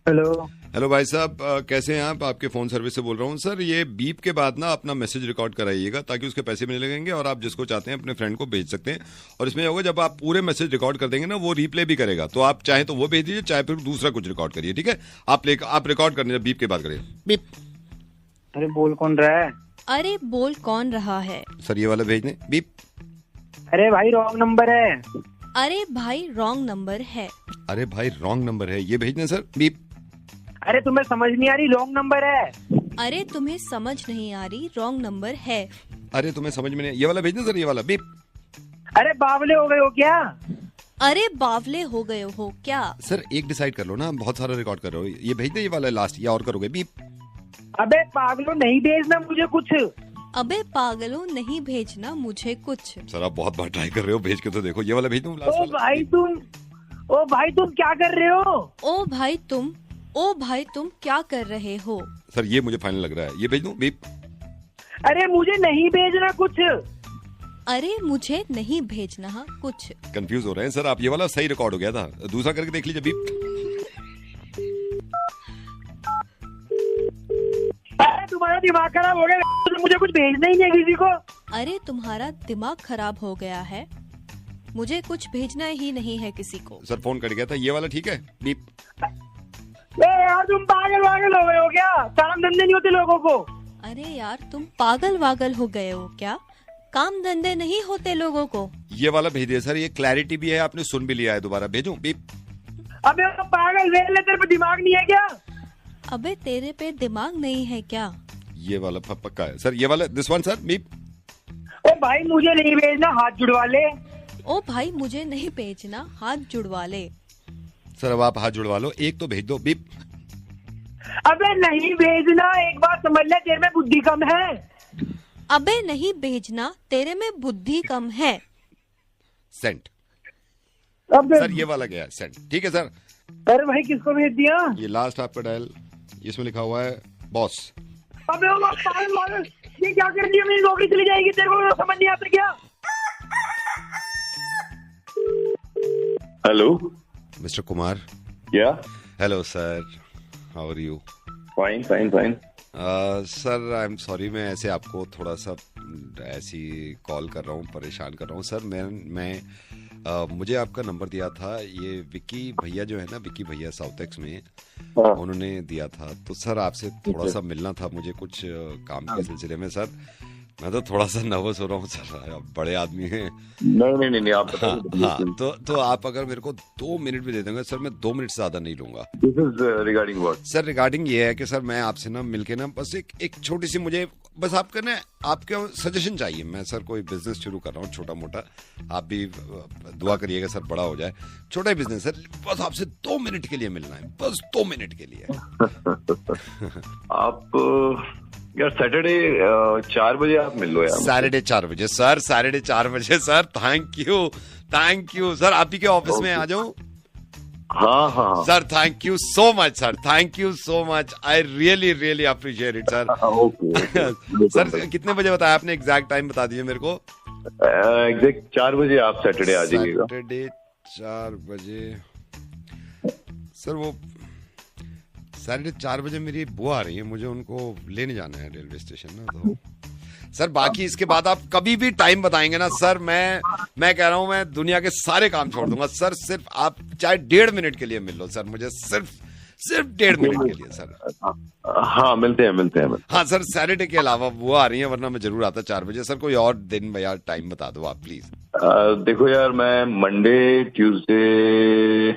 Hello. Hello भाई साहब, कैसे हैं आप? आपके फोन सर्विस से बोल रहा हूँ सर। ये बीप के बाद ना अपना मैसेज रिकॉर्ड कराइएगा ताकि उसके पैसे मिलने लगेंगे और आप जिसको चाहते हैं अपने फ्रेंड को भेज सकते हैं। और इसमें होगा जब आप पूरे मैसेज रिकॉर्ड कर देंगे ना वो रिप्ले भी करेगा, तो आप चाहे तो वो भेज दीजिए, चाहे फिर दूसरा कुछ रिकॉर्ड करिए। ठीक है, आप रिकॉर्ड करने बीप के बाद करिए। बीप। अरे बोल कौन रहा है? अरे बोल कौन रहा है? सर ये वाला भेज दें। बीप। अरे भाई रॉन्ग नंबर है। अरे भाई रॉन्ग नंबर है। अरे भाई रॉन्ग नंबर है, ये भेज दें सर। बीप। अरे तुम्हें समझ नहीं आ रही, रॉन्ग नंबर है। अरे तुम्हें समझ नहीं आ रही, रॉन्ग नंबर है। अरे तुम्हें समझ में नहीं, ये वाला भेज दें सर, ये वाला। बीप। अरे बावले हो गए हो क्या? अरे बावले हो गए हो क्या? सर एक डिसाइड कर लो ना, बहुत सारा रिकॉर्ड कर रहे हो। ये भेज दे ये वाला लास्ट, या और करोगे? बीप। अबे पागलों, नहीं भेजना मुझे कुछ। अबे पागलों, नहीं भेजना मुझे कुछ। सर आप बहुत बार ट्राई कर रहे हो, भेज के तो देखो। ये वाला भेज दूं लास्ट ओ वाला? भाई तुम क्या कर रहे हो? ओ भाई तुम क्या कर रहे हो? सर ये मुझे फाइनल लग रहा है, ये भेज दूं? बीप। अरे मुझे नहीं भेजना कुछ। अरे मुझे नहीं भेजना कुछ। कंफ्यूज हो रहे हैं सर आप। ये वाला सही रिकॉर्ड हो गया था, दूसरा करके देख लीजिए। बीप। अरे तुम्हारा दिमाग खराब हो गया, मुझे कुछ भेजना ही नहीं है किसी को। अरे तुम्हारा दिमाग खराब हो गया है, मुझे कुछ भेजना ही नहीं है किसी को। सर फोन कट गया था, ये वाला ठीक है? बीप। यार तुम पागल वागल हो गए हो क्या? काम धंधे नहीं होते लोगों को। अरे यार तुम पागल वागल हो गए हो क्या? काम धंधे नहीं होते लोगों को। ये वाला भेज दिया सर, ये क्लैरिटी भी है, आपने सुन भी लिया है। दोबारा भेजूं? बीप। अबे पागल वेले, तेरे पे दिमाग नहीं है क्या? अबे तेरे पे दिमाग नहीं है क्या? ये वाला पक्का है सर, ये वाला दिस वन सर। बीप। ओ भाई मुझे नहीं भेजना, हाथ जुड़वा ले। ओ भाई मुझे नहीं भेजना, हाथ जुड़वा ले। सर अब आप हाथ जुड़वा लो, एक तो भेज दो। बीप। अबे नहीं भेजना, एक बात समझ ले, तेरे में बुद्धि कम है। अबे नहीं भेजना, तेरे में बुद्धि कम है। सेंट। अबे सर ये वाला गया सेंट, ठीक है सर। अरे भाई किसको भेज दिया? ये लास्ट आपका डायल, इसमें लिखा हुआ है बॉस। अबे वो पागल वागल, ये क्या कर दिया? मेरी नौकरी चली जाएगी, तेरे को समझ नहीं आता क्या? Hello mister Kumar. या hello sir, how are you? Fine fine fine. Sir I am sorry, मैं ऐसे आपको थोड़ा सा ऐसी कॉल कर रहा हूँ, परेशान कर रहा हूँ सर। मुझे आपका नंबर दिया था ये विक्की भैया जो है ना, विक्की भैया साउथ एक्स में, उन्होंने दिया था। तो सर आपसे थोड़ा सा मिलना था मुझे कुछ काम के सिलसिले में सर। मैं तो थोड़ा सा नर्वस हो रहा हूँ सर, आप बड़े आदमी हैं। नहीं आप हाँ तो आप अगर मेरे को 2 मिनट भी दे देंगे सर, मैं 2 मिनट से ज्यादा नहीं लूंगा। This is regarding what? Sir regarding ये है कि सर मैं आपसे ना मिलके ना बस एक छोटी सी, मुझे बस आपका ना आपका सजेशन चाहिए। मैं सर कोई बिजनेस शुरू कर रहा हूँ छोटा मोटा, आप भी दुआ करिएगा सर बड़ा हो जाए। छोटा ही बिजनेस सर, बस आपसे 2 मिनट के लिए मिलना है, बस 2 मिनट के लिए। आप यार सैटरडे 4 बजे आप मिल लो यार। सैटरडे 4 बजे सर, सैटरडे 4 बजे सर। Thank you sir. आप ही के ऑफिस में आ जाऊं? हाँ sir thank you so much sir, thank you so much, I really appreciate it sir. Okay sir कितने बजे बताया आपने? एग्जैक्ट टाइम बता दीजिए मेरे को। एग्जैक्ट 4 बजे आप सैटरडे आ जाइएगा। सैटरडे 4 बजे सर। वो सैटरडे 4 बजे मेरी बुआ आ रही है, मुझे उनको लेने जाना है रेलवे स्टेशन ना। तो सर बाकी इसके बाद आप कभी भी टाइम बताएंगे ना सर, मैं कह रहा हूँ मैं दुनिया के सारे काम छोड़ दूंगा सर। सिर्फ आप चाहे 1.5 मिनट के लिए मिल लो सर मुझे, सिर्फ 1.5 मिनट के लिए सर। हाँ मिलते हैं। हाँ सर, सैटरडे के अलावा वो आ रही है, वरना मैं जरूर आता 4 बजे सर। कोई और दिन यार टाइम बता दो आप प्लीज। देखो यार, मैं मंडे ट्यूसडे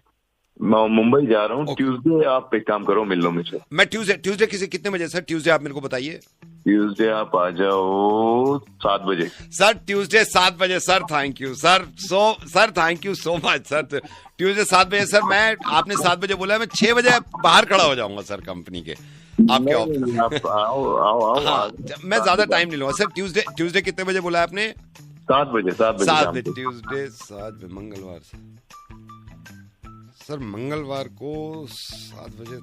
मुंबई जा रहा हूँ। ट्यूसडे आप एक काम करो, मिल लो मुझे। मैं ट्यूसडे कितने बजे सर? ट्यूसडे आप मेरे को बताइए। ट्यूसडे आप आ जाओ 7 बजे सर। ट्यूसडे 7 बजे sir, thank you sir. Sir thank you so much sir. Tuesday 7 बजे सर। मैं आपने 7 बजे बोला, मैं 6 बजे बाहर खड़ा हो जाऊंगा सर कंपनी के आपके ऑफिस। आप आओ। हाँ, मैं ज्यादा टाइम नहीं लूंगा सर। ट्यूसडे कितने बजे बोला आपने? 7 बजे। ट्यूसडे 7 बजे मंगलवार सर। मंगलवार को 7 बजे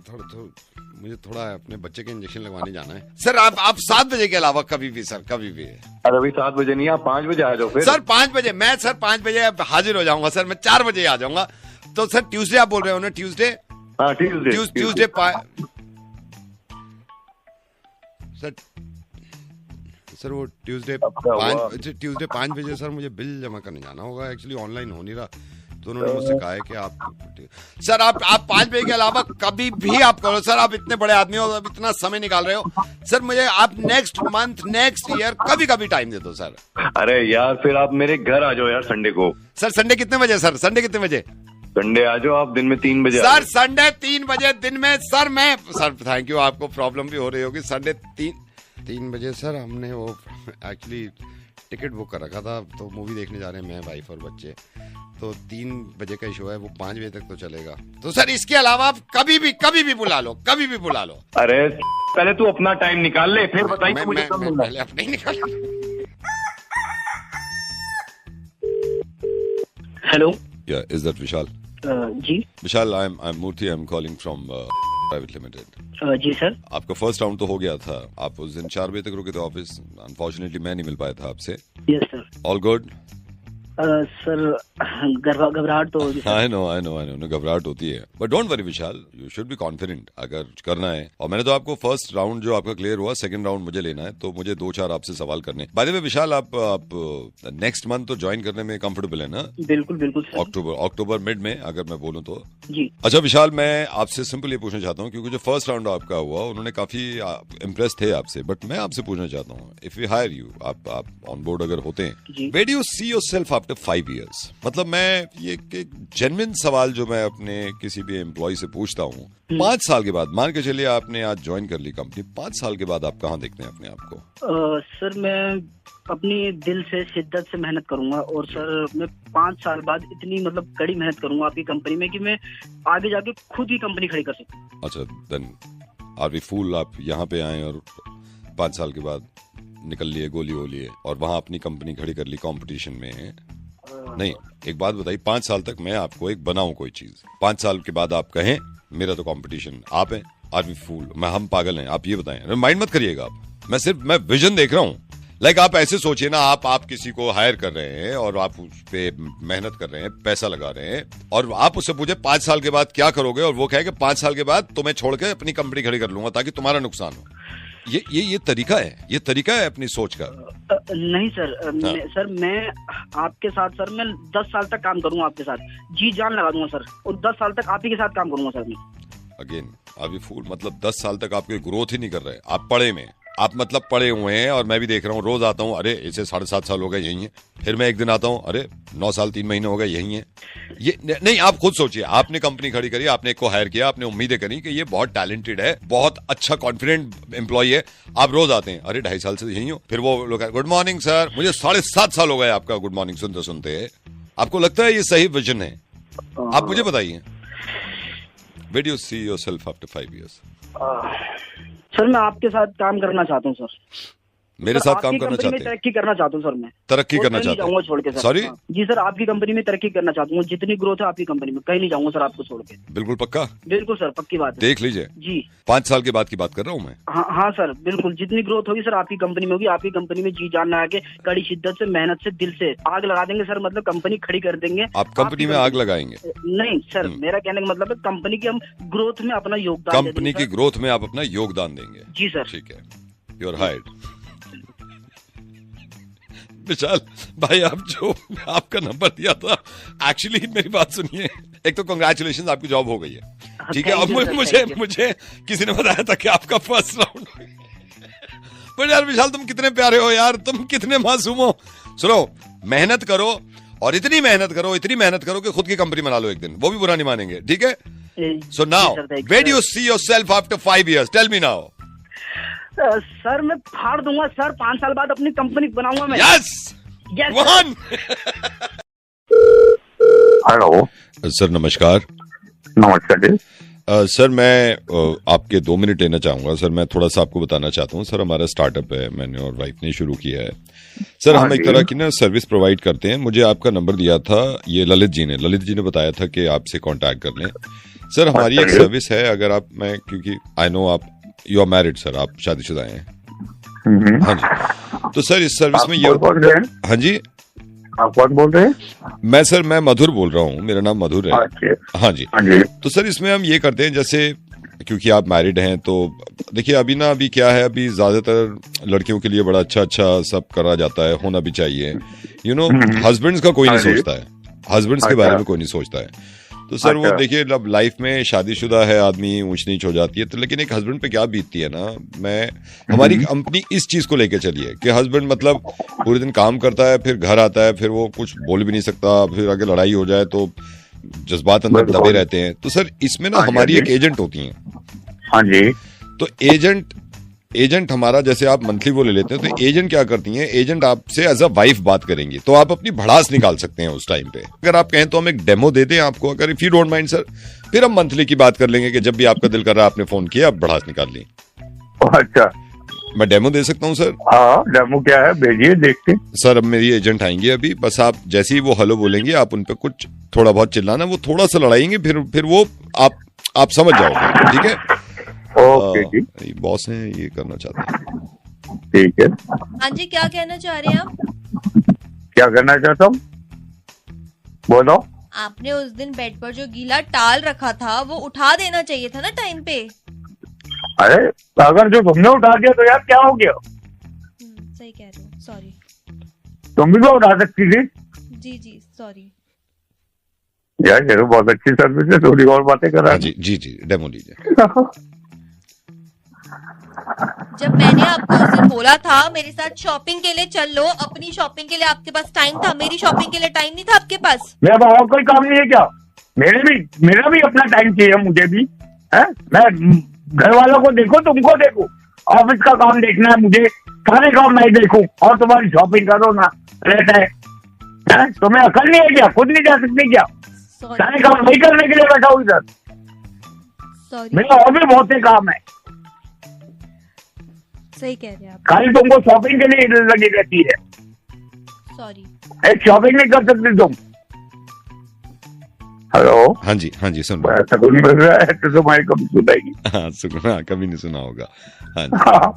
मुझे थोड़ा अपने बच्चे के इंजेक्शन लगवाने जाना है सर। आप 7 बजे के अलावा कभी भी सर, कभी भी। अरे अभी 7 बजे नहीं, आप 5 बजे आ जाओ फिर। सर 5 बजे मैं सर 5 बजे हाजिर हो जाऊंगा सर। मैं 4 बजे आ जाऊंगा। तो सर ट्यूसडे आप बोल रहे हो ना? ट्यूसडे हाँ ट्यूसडे ट्यूसडे सर वो ट्यूसडे 5 बजे सर मुझे बिल जमा करने जाना होगा। एक्चुअली ऑनलाइन हो नहीं रहा, तो उन्होंने मुझसे कहा है कि आप सर आप 5 बजे के अलावा कभी भी आप करो सर। आप इतने बड़े आदमी हो, अब इतना समय निकाल रहे हो सर, मुझे आप नेक्स्ट मंथ नेक्स्ट ईयर कभी टाइम दे दो सर। अरे यार फिर आप मेरे घर आ जाओ यार संडे को। सर संडे कितने बजे सर? संडे कितने बजे? संडे आ जाओ आप दिन में 3 बजे। सर संडे 3 बजे दिन में सर मैं सर थैंक यू, आपको प्रॉब्लम भी हो रही होगी। संडे 3 बजे सर हमने वो एक्चुअली टिकट बुक कर रखा था, तो मूवी देखने जा रहे हैं मैं, वाइफ और बच्चे। तो 3 बजे का शो है, वो 5 बजे तक तो चलेगा। तो सर इसके अलावा आप कभी भी बुला लो, कभी भी बुला लो। अरे पहले तू अपना टाइम निकाल ले, फिर बताइए मुझे कब मिलना है। पहले अपने ही निकाल। Hello, Yeah, is that Vishal? जी Vishal, I'm Murthy. I'm calling from Private Limited. जी सर। आपका फर्स्ट राउंड तो हो गया था, आप उस दिन 4 बजे तक रुके थे ऑफिस। अनफॉर्चुनेटली मैं नहीं मिल पाया था आपसे। Yes sir. All good? Sir घबराहट तो होगी। आई नो घबराहट होती है, but don't worry Vishal, you should be confident अगर करना है। और मैंने तो आपको फर्स्ट राउंड जो आपका क्लियर हुआ, सेकंड राउंड मुझे लेना है, तो मुझे 2-4 आपसे सवाल करने। बाय द वे विशाल, आप नेक्स्ट मंथ तो ज्वाइन करने में कंफर्टेबल है ना? बिल्कुल बिल्कुल सर। अक्टूबर मिड में अगर मैं बोलूँ तो। जी अच्छा विशाल, मैं आपसे सिंपल ये पूछना चाहता हूँ, क्योंकि जो फर्स्ट राउंड आपका हुआ उन्होंने काफी इम्प्रेस थे आपसे, बट मैं आपसे पूछना चाहता हूँ, इफ वी हायर यू, आप ऑन बोर्ड अगर होते हैं, where do you see yourself after 5 years? मतलब मैं ये जेन्युइन सवाल जो मैं अपने किसी भी एम्प्लॉय से पूछता हूँ, 5 साल के बाद, मान के चलिए आपने आज ज्वाइन कर ली कंपनी, 5 साल के बाद आप कहाँ देखते हैं अपने आप को? सर मैं अपनी दिल से शिद्दत से मेहनत करूंगा, और सर मैं 5 साल बाद इतनी मतलब कड़ी मेहनत करूंगा आपकी कंपनी में कि मैं आगे जाके खुद ही कंपनी खड़ी कर सकूं। अच्छा, देन आर वी फूल, आप यहाँ पे आए और 5 साल के बाद निकल लिए गोली वोली और वहां अपनी कंपनी खड़ी कर ली कंपटीशन में? नहीं, एक बात बताइए, 5 साल तक मैं आपको एक बनाऊं कोई चीज, 5 साल के बाद आप कहें मेरा तो कंपटीशन आप हैं, आर वी फूल, हम पागल हैं? आप ये बताएं, माइंड मत करिएगा आप, मैं विजन देख रहा हूँ। लाइक आप ऐसे सोचिए ना, आप किसी को हायर कर रहे हैं और आप उस पे मेहनत कर रहे हैं, पैसा लगा रहे हैं, और आप उससे पूछे 5 साल के बाद क्या करोगे, और वो कहे कि 5 साल के बाद तुम्हें छोड़ के अपनी कंपनी खड़ी कर लूंगा ताकि तुम्हारा नुकसान हो। ये तरीका है, ये तरीका है अपनी सोच का? नहीं सर, सर मैं आपके साथ, सर मैं 10 साल तक काम करूंगा आपके साथ, जी जान लगा दूंगा सर, और 10 साल तक आप ही के साथ काम करूंगा सर मैं। अगेन अभी फूल, मतलब 10 साल तक आपके ग्रोथ ही नहीं कर रहे, आप पढ़े में, आप मतलब पढ़े हुए हैं, और मैं भी देख रहा हूँ, रोज आता हूँ, अरे इसे 7.5 साल हो गए यही है, फिर मैं एक दिन आता हूँ, अरे 9 साल 3 महीने हो गए यही है। ये नहीं, आप खुद सोचिए, आपने कंपनी खड़ी करी, आपने एक को हायर किया, आपने उम्मीदें करी कि ये बहुत टैलेंटेड है, बहुत अच्छा कॉन्फिडेंट एम्प्लॉय है, आप रोज आते हैं, अरे 2.5 साल से यही हो, फिर वो लोग गुड मॉर्निंग सर, मुझे 7.5 साल हो गए आपका गुड मॉर्निंग सुनते सुनते। आपको लगता है ये सही विजन है? आप मुझे बताइए, where do you see yourself after 5 years? Sir मैं आपके साथ काम करना चाहता हूँ सर, मेरे साथ काम करना चाहते हैं? तरक्की करना चाहता हूँ सर, मैं तरक्की करना चाहता हूँ, छोड़ के सर। सॉरी जी सर, आपकी कंपनी में तरक्की करना चाहता हूँ, जितनी ग्रोथ है आपकी कंपनी में, कहीं नहीं जाऊंगा सर आपको छोड़ के। बिल्कुल पक्का? बिल्कुल सर, पक्की बात है। देख लीजिए जी, 5 साल के बाद की बात कर रहा हूँ मैं। हाँ सर बिल्कुल, जितनी ग्रोथ होगी सर आपकी कंपनी में होगी, आपकी कंपनी में जी जान लगा के कड़ी शिद्दत से, मेहनत से, दिल से आग लगा देंगे सर, मतलब कंपनी खड़ी कर देंगे। आप कंपनी में आग लगाएंगे? नहीं सर, मेरा कहने का मतलब है कंपनी की हम ग्रोथ में अपना योगदान, कंपनी की ग्रोथ में आप अपना योगदान देंगे? जी सर। ठीक है, यू आर हायर्ड। विशाल भाई, आप जो आपका नंबर दिया था, एक्चुअली मेरी बात सुनिए, एक तो कंग्रेचुलेशन, आपकी जॉब हो गई है, ठीक है। अब मुझे किसी ने बताया था कि आपका फर्स्ट राउंड। पर यार विशाल, तुम कितने प्यारे हो यार, तुम कितने मासूम हो। सुनो, मेहनत करो, और इतनी मेहनत करो कि खुद की कंपनी बना लो एक दिन, वो भी बुरा नहीं मानेंगे, ठीक है? So now, where do you see yourself after 5 years? Tell me now. Sir मैं फाड़ दूंगा सर, 5 साल बाद अपनी कंपनी बनाऊंगा मैं। Yes, one. हेलो सर, नमस्कार। नमस्कार जी। सर मैं आपके 2 मिनट लेना चाहूंगा सर। मैं थोड़ा सा आपको बताना चाहता हूँ सर, हमारा स्टार्टअप है, मैंने और वाइफ ने शुरू किया है सर। हम एक तरह की ना सर्विस प्रोवाइड करते हैं। मुझे आपका नंबर दिया था ये ललित जी ने बताया था कि आपसे कांटेक्ट कर लें सर। हमारी एक सर्विस है, अगर आप, मैं क्योंकि आई नो आप यू आर मैरिड सर, आप शादीशुदा हैं? हाँ जी। तो सर इस सर्विस में ये, हाँ जी, आप कौन बोल रहे हैं? मैं मधुर बोल रहा हूँ, मेरा नाम मधुर है। अच्छा, हाँ जी। हाँ जी। तो सर इसमें हम ये करते हैं, जैसे क्योंकि आप मैरिड हैं तो देखिए अभी क्या है, अभी ज्यादातर लड़कियों के लिए बड़ा अच्छा सब करा जाता है, होना भी चाहिए। हस्बैंड्स का कोई नहीं सोचता है, हस्बैंड्स के बारे में कोई नहीं सोचता है। तो सर वो देखिए, जब लाइफ में शादीशुदा है आदमी, ऊंच नीच हो जाती है, तो लेकिन एक हस्बैंड पे क्या बीतती है ना, हमारी कंपनी इस चीज को लेके चलिए कि हस्बैंड मतलब पूरे दिन काम करता है, फिर घर आता है, फिर वो कुछ बोल भी नहीं सकता, फिर आगे लड़ाई हो जाए तो जज्बात अंदर दबे रहते हैं। तो सर इसमें ना हमारी एक एजेंट होती है। हाँ जी। तो एजेंट हमारा, जैसे आप मंथली वो ले लेते हैं, तो एजेंट क्या करती हैं, एजेंट आपसे एज अ वाइफ बात करेंगी, तो आप अपनी भड़ास निकाल सकते हैं उस टाइम पे। अगर आप कहें तो हम एक डेमो दे दें आपको, अगर if you don't mind sir, फिर हम मंथली की बात कर लेंगे कि जब भी आपका दिल कर रहा है, आपने फोन किया, आप भड़ास निकाल ली। अच्छा, मैं डेमो दे सकता हूँ सर? हाँ, डेमो क्या है, भेजिए, देखते। सर अब मेरी एजेंट आएंगी अभी, बस आप जैसे ही वो हेलो बोलेंगे, आप उन पे कुछ थोड़ा बहुत चिल्लाना, वो थोड़ा सा लड़ाएंगे, फिर वो आप समझ जाओगे, ठीक है? ओके जी। बॉस हैं, ये करना चाहते हैं। ठीक है। हाँ जी, क्या कहना चाह रहे हैं आप? क्या करना चाहता हूँ, बोलो। आपने उस दिन बेड पर जो गीला टाल रखा था वो उठा देना चाहिए था ना टाइम पे। अरे अगर जो तुमने उठा दिया तो यार क्या हो गया? सही कह रहे हो, सॉरी। तुम भी तो उठा सकती थी। जी सॉरी। यार ये तो बहुत अच्छी सर्विस है, थोड़ी और बातें करा। जी डेमो लीजिए। जब मैंने आपको उस दिन बोला था मेरे साथ शॉपिंग के लिए चल लो, अपनी शॉपिंग के लिए आपके पास टाइम था, मेरी शॉपिंग के लिए टाइम नहीं था आपके पास। मेरा और कोई काम नहीं है क्या? मेरा भी अपना टाइम चाहिए, मुझे भी है। मैं घर वालों को देखो, तुमको देखो, ऑफिस का काम देखना है मुझे, सारे काम मैं देखूं और तुम्हारी शॉपिंग करो ना रहता है? तुम्हें अकल नहीं है क्या? खुद नहीं जा सकती क्या? सारे काम नहीं करने के लिए बैठा हूँ इधर। मेरा और भी बहुत से काम है। सही कह रहे हैं आप। खाली तुमको शॉपिंग के लिए लगी रहती है। सॉरी। एक शॉपिंग नहीं कर सकती तुम। हेलो। हाँ जी सुन रहा है तो तुम्हारी कभी सुनाएगी। हाँ सुना, कभी नहीं सुना होगा। हाँ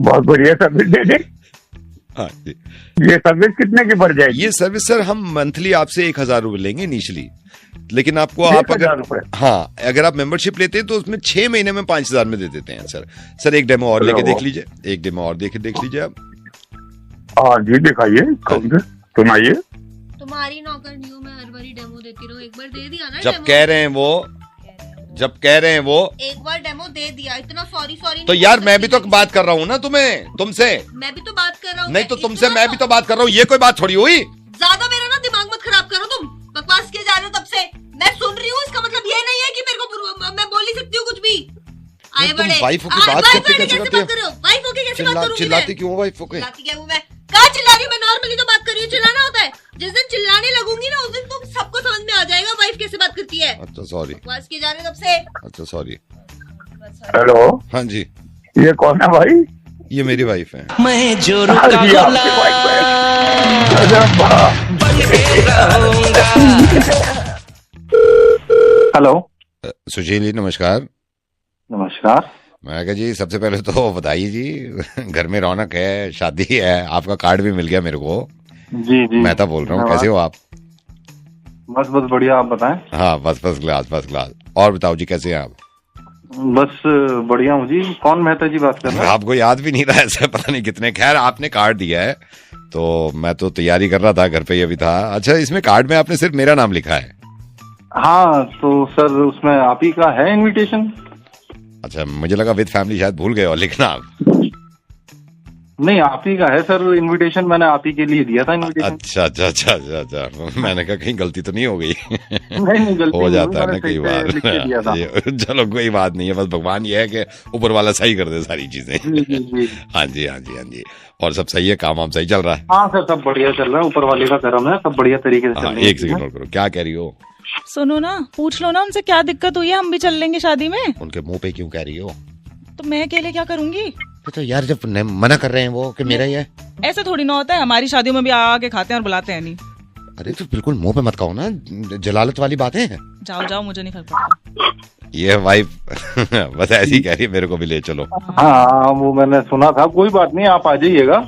बहुत बढ़िया सर्विस दे दे। हाँ जी। ये सर्विस कितने की पड़ जाएगी? ये सर्विस सर हम मंथली आपसे 1000 रुपए लेंगे इनिशियली, लेकिन आपको आप अगर आप मेंबरशिप लेते हैं तो उसमें 6 महीने में 5000 में दे देते हैं सर। एक डेमो और लेके देख लीजिए, एक डेमो और देख लीजिए आप। हाँ जी, दिखाइए, सुनाइए। तुम्हारी नौकरनी हूँ मैं, हर बारी डेमो देती रहूं, एक बार दे दिया ना। जब कह रहे हैं वो एक बार डेमो दे दिया, इतना सॉरी तो यार मैं भी तो बात कर रहा हूँ ना तुमसे। मैं भी तो बात कर रहा हूँ। नहीं तो तुमसे मैं भी तो बात कर रहा हूँ, ये कोई बात थोड़ी हुई? ज्यादा मेरा ना दिमाग मत खराब करो, तुम बकवास किए जा रहे हो तब से, मैं सुन रही हूँ। इसका मतलब ये नहीं है कि मेरे को मैं बोल नहीं सकती हूँ कुछ भी। आए बड़े वाइफ होके बात कैसे करते हो? वाइफ होके कैसे बात करूँ? चिल्लाती क्यों वाइफ होके? चिल्लाती क्या हूँ मैं? कहाँ चिल्ला रही हूँ मैं? नॉर्मली तो बात कर रही हूँ, चिल्लाना होता है। जिस दिन चिल्लाने लगूंगी ना उस दिन तुम सबको समझ में आ जाएगा वाइफ कैसे बात करती है। अच्छा सॉरी। बकवास किए जा रहे हो तब से। अच्छा सॉरी। हेलो। हाँ जी। ये कौन है भाई? ये मेरी वाइफ है। मैं जो रुका हेलो। सुशील जी नमस्कार। नमस्कार। मैं कहा जी सबसे पहले तो बताइए जी, घर में रौनक है, शादी है, आपका कार्ड भी मिल गया मेरे को। जी मेहता बोल रहा हूँ, कैसे हो आप? बस बढ़िया, आप बताएं। हाँ बस फर्स्ट क्लास। और बताओ जी कैसे हैं आप? बस बढ़िया हूँ जी। कौन मेहता जी बात कर रहे हैं? आपको याद भी नहीं रहा ऐसे, पता नहीं कितने। खैर आपने कार्ड दिया है तो मैं तो तैयारी कर रहा था, घर पे ही अभी था। अच्छा इसमें कार्ड में आपने सिर्फ मेरा नाम लिखा है? हाँ तो सर उसमें आप ही का है इनविटेशन। अच्छा मुझे लगा विद फैमिली शायद भूल गए और लिखना आप। नहीं, आप ही का है सर इनविटेशन, मैंने आप ही के लिए दिया था इनविटेशन। अच्छा मैंने कहा कहीं गलती तो नहीं हो गई? नहीं गलती हो जाता है ना कई बार। चलो कोई बात नहीं है, बस भगवान ये है कि ऊपर वाला सही कर दे सारी चीजें। हाँ जी। और सब सही है, काम वाम सही चल रहा है? हाँ सर सब बढ़िया चल रहा है, ऊपर वाले का करम है, सब बढ़िया तरीके से चल रहा है। एक सेकंड नोट करो, क्या कह रही हो? सुनो ना, पूछ लो ना उनसे क्या दिक्कत हुई है, हम भी चल लेंगे शादी में। उनके मुंह पे क्यों कह रही हो? तो मैं अकेले क्या करूंगी? तो यार जब मना कर रहे हैं वो कि मेरा ही है। ऐसे थोड़ी ना होता है, हमारी शादियों में भी आके खाते हैं और बुलाते हैं नहीं। अरे तो बिल्कुल मुंह पे मत कहो ना, जलालत वाली बातें हैं। जाओ मुझे नहीं फर्क पड़ता। ये वाइफ बस ऐसी कह रही है, मेरे को भी ले चलो। हाँ वो मैंने सुना था, कोई बात नहीं आप आ जाइएगा।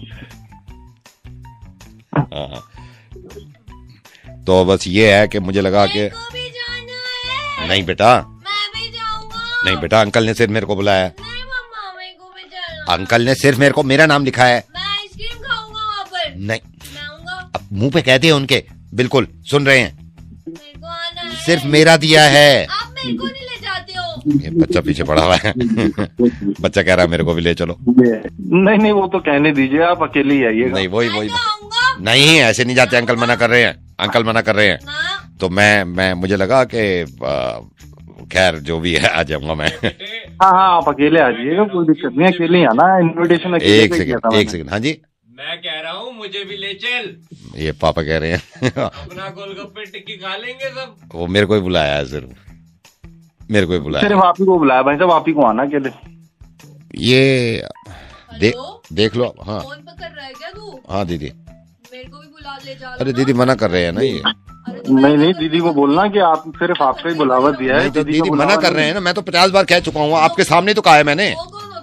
तो बस ये है कि मुझे लगा कि मेरे को भी जाना है। नहीं बेटा, मैं भी जाऊंगा। नहीं बेटा, अंकल ने सिर्फ मेरे को बुलाया है। नहीं मम्मा, मेरे को भी जाना। अंकल ने सिर्फ मेरे को मेरा नाम लिखा है। मैं आइसक्रीम खाऊंगा वहाँ पर। नहीं, मैं आऊंगा। अब मुंह पे कहते हैं उनके, बिल्कुल सुन रहे हैं, मेरे को आना है। सिर्फ मेरा दिया है। आप मेरे को नहीं ले जाते हो। ये बच्चा पीछे पड़ा हुआ है। बच्चा कह रहा है मेरे को भी ले चलो। नहीं वो तो कहने दीजिए, आप अकेले ही आइएगा। नहीं वही मैं तो आऊंगा नहीं, ऐसे नहीं जाते, अंकल मना कर रहे हैं, अंकल मना कर रहे हैं। ना। तो मैं मुझे लगा कि खैर जो भी है आ जाऊंगा मैं। हाँ आप अकेले आ जाइएगा, कोई दिक्कत नहीं, अकेले ही आना। इन्विटेशन एक सेकंड, हाँ जी, मैं कह रहा हूँ मुझे भी ले चल। ये पापा कह रहे हैं। अपना गोलगप्पे टिक्की खा लेंगे सब। वो मेरे को ही बुलाया है, सिर्फ मेरे को ही बुलाया। सिर्फ आप ही को बुलाया भाई साहब, आप ही को आना अकेले। ये हेलो? देख लो। हाँ फोन पर कर रहा है क्या तू? हाँ दीदी। मेरे को भी बुला ले जा। अरे दीदी मना कर रहे हैं ना ये। नहीं दीदी को बोलना कि आप सिर्फ आपका ही बुलावा दिया है। नहीं तो दीदी मना कर रहे हैं ना, मैं तो 50 बार कह चुका हूँ, आपके सामने तो कहा है मैंने।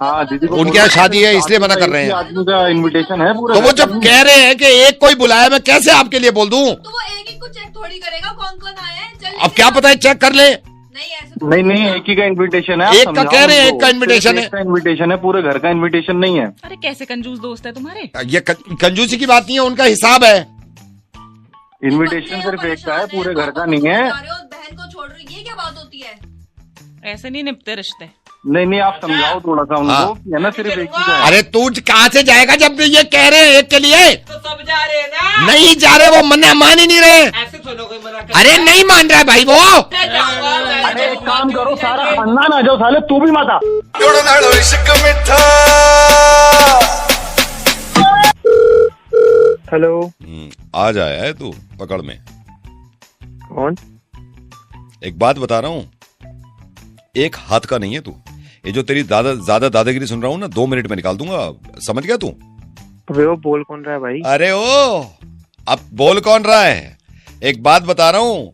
हाँ दीदी को उनके यहाँ शादी है इसलिए मना कर रहे हैं। आदमी का इन्विटेशन है पूरा। तो वो जब कह रहे हैं कि एक कोई बुलाया, मैं कैसे आपके लिए बोल दूं? तो वो एक एक को चेक थोड़ी करेगा कौन कौन आया है। चल अब क्या पता है, चेक कर ले। नहीं ऐसे नहीं एक ही का इन्विटेशन है। एक का कह रहे हैं, एक का इन्विटेशन है। एक का इन्विटेशन है, पूरे घर का इन्विटेशन नहीं है। अरे कैसे कंजूस दोस्त है तुम्हारे। ये कंजूसी की बात नहीं है, उनका हिसाब है। इन्विटेशन सिर्फ एक का है, पूरे घर का नहीं है। बहन को छोड़ रही, ये क्या बात होती है? ऐसे नहीं निपटते रिश्ते। नहीं आप समझाओ थोड़ा सा उनको, हाँ। है ना, सिर्फ एक ही का है। अरे तू कहाँ से जाएगा जब ये कह रहे हैं एक के लिए? तो सब जा रहे हैं ना। नहीं जा रहे, वो मान ही नहीं रहे। ऐसे थोड़ा कोई मना कर। अरे नहीं मान रहा है भाई वो। मैं जाऊंगा। अरे एक काम करो, सारा खानदान आ जाओ साले, तू भी मत आ। हेलो, आज आया है तू पकड़ में। कौन? एक बात बता रहा हूँ, एक हाथ का नहीं है तू। ये जो तेरी ज्यादा दादागिरी सुन रहा हूँ ना, 2 मिनट में निकाल दूंगा, समझ गया तू? वो बोल कौन रहा है भाई? अरे ओ, अब बोल कौन रहा है? एक बात बता रहा हूँ,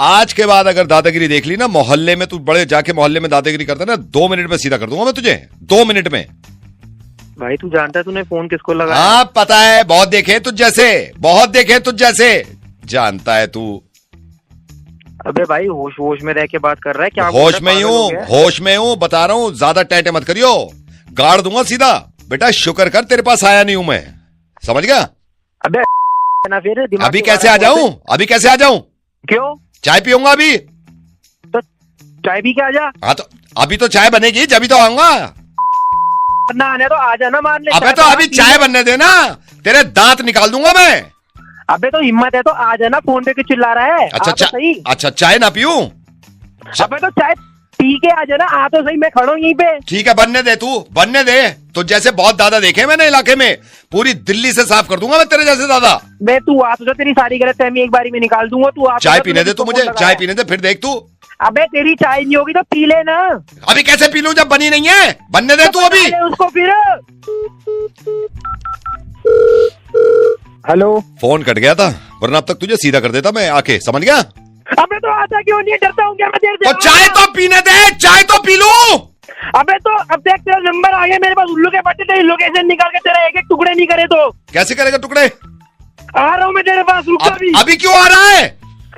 आज के बाद अगर दादागिरी देख ली ना मोहल्ले में, तू बड़े जाके मोहल्ले में दादागिरी करता ना, 2 मिनट में सीधा कर दूंगा मैं तुझे, 2 मिनट में। भाई तू जानता है तूने फोन किसको लगाया? हाँ पता है, बहुत देखे तुझ जैसे, जानता है तू। अबे भाई होश में रह के बात कर रहा है क्या? होश में हूँ, बता रहा हूँ, ज्यादा टैटे मत करियो, गाड़ दूंगा सीधा। बेटा शुक्र कर तेरे पास आया नहीं हूं मैं, समझ गया? अबे ना फिर अभी कैसे आ जाऊं? क्यों? चाय पीऊंगा अभी। तो चाय पी के आ जा। हाँ तो अभी तो चाय बनेगी जब तो आऊंगा ना आने तो आ जाना, मान ले। अबे तो अभी चाय बनने देना, तेरे दांत निकाल दूंगा मैं। अबे तो हिम्मत है तो आ जाना, फोन पे क्यों चिल्ला रहा है? अच्छा चाय ना पीऊं? अबे तो चाय पी के आ जाना, आ तो सही, मैं खड़ा हूँ यहीं पे। ठीक है, बनने दे। तो जैसे बहुत दादा देखे मैंने इलाके में, पूरी दिल्ली से साफ कर दूंगा मैं तेरे जैसे दादा। मैं तू आ तो तेरी सारी गलतफहमी एक बारी में निकाल दूंगा। तू चाय पीने दे, तू मुझे चाय पीने दे, फिर देख तू। अबे तेरी चाय नहीं होगी तो पी लेना। अभी कैसे पी लूं जब बनी नहीं है? बनने दे तू अभी उसको फिर। हेलो, फोन कट गया था, वरना अब तक तुझे सीधा कर देता मैं आके, समझ गया? अबे तो आता क्यों नहीं? डरता हूँ क्या मैं देर से? तो चाय तो पीने दे, चाय तो पी लूं। अबे तो अब देख तेरा नंबर आ गया मेरे पास, उल्लू के पट्टे तेरी लोकेशन निकाल के तेरा एक एक टुकड़े नहीं करे तो कैसे करेगा टुकड़े? आ रहा हूँ मैं तेरे पास, रुक अभी। अभी क्यों आ रहा है?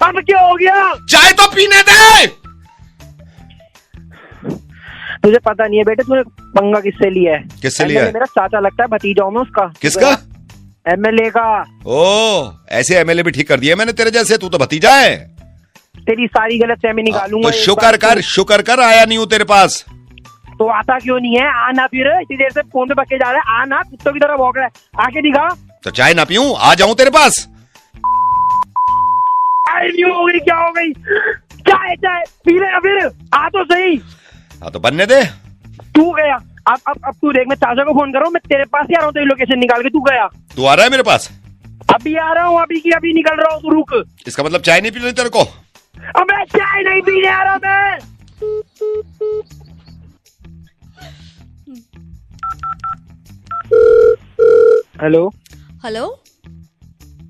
अब क्या हो गया? चाय तो पीने दे। तुझे पता नहीं है बेटे, तूने पंगा किससे लिया है? किससे लिया है? मेरा चाचा लगता है, भतीजा हूं मैं उसका। किसका? एमएलए का। ओ, ऐसे एमएलए भी ठीक कर दिए मैंने तेरे जैसे, तू तो भतीजा है। तेरी सारी गलतफहमी निकालूंगा। तो शुक्र कर आया नहीं हूँ तेरे पास। तो आता क्यों नहीं है? आना फिर, इतनी देर से फोन पे पक्के जा रहा है, आना, कुत्तों की तरह भौंक रहा है, आके दिखा। तो चाय ना पीऊं, आ जाऊं तेरे पास? नहीं हो गई, क्या हो गई? चाय पी ले फिर, आ तो सही। हाँ तो बनने दे। तू गया, अब तू देख, मैं चाचा को फोन कर रहा हूँ, मैं तेरे पास ही आ रहा हूँ, तेरी लोकेशन निकाल के। तू गया? तू आ रहा है मेरे पास? अभी आ रहा हूँ, अभी निकल रहा हूँ, तू रुक। इसका मतलब चाय नहीं पीनी तेरे को? अबे चाय नहीं पीने आ रहा मैं। हेलो,